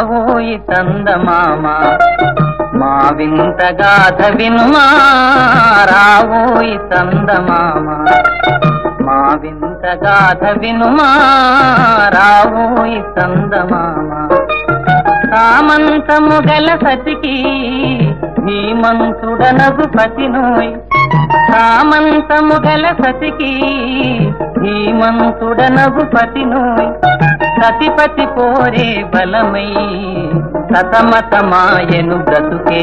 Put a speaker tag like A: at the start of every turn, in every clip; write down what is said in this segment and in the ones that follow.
A: రావోయి చందమామ మా వింత గాథ వినుమా రావోయి చందమామ మా వింత గాథ వినుమా రావోయి చందమామ సామంతము గల సతికి ధీమంతుడనగు పతినోయ్ సామంతము గల సతికి ధీమంతుడనగు పతినోయ్ సతిపతి కోరే బలమై సతమతమాయను బ్రతుకే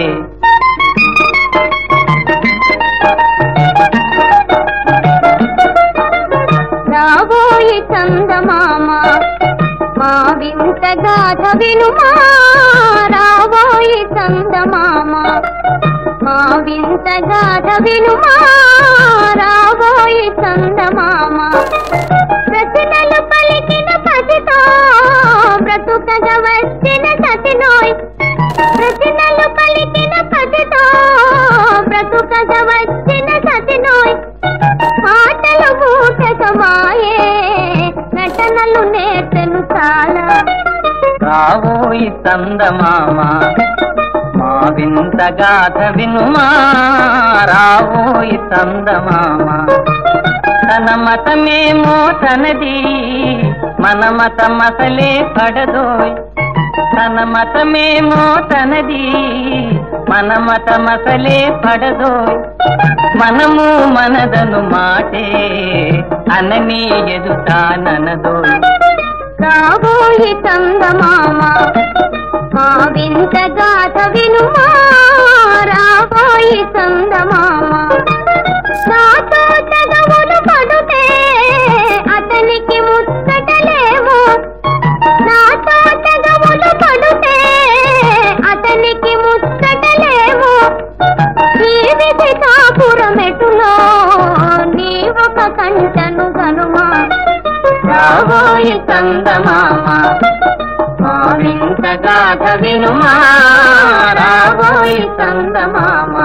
B: రావోయి చందమామ మా వింత గాథ వినుమా రావోయి చందమామ మా వింత గాథ వినుమా రావోయి చందమామ రచనలు పలికిన పతితో బ్రతుకగా వచ్చిన సతినోయ్ రచనలు పలికిన పతితో బ్రతుకగా వచ్చిన సతినోయ్ మాటలు మూటకమాయే నటనలు నేర్చెను చాలా
A: రావోయి చందమామ మా వింత గాథ వినుమా రావోయి చందమామ తన మతమేమో తనది మన మతమసలే పడదోయ్ తన మతమేమో తనది మన మతమసలే పడదోయ్ మనము మనదను మాటే అనని ఎదుటాననదోయ్
B: రావోయి చందమామ మా వింత గాథ వినుమా రావోయి చందమామ నాతో చదవులు పడుతే అతనికి ముచ్చటలేమో నాతో చదవులు పడుతే అతనికి ముచ్చటలేమో ఈ విధి కాపురమెటులో నీ ఒక కంటను గనుమా
A: రావోయి చందమామ మా వింత గాథ వినుమా రావోయి చందమామ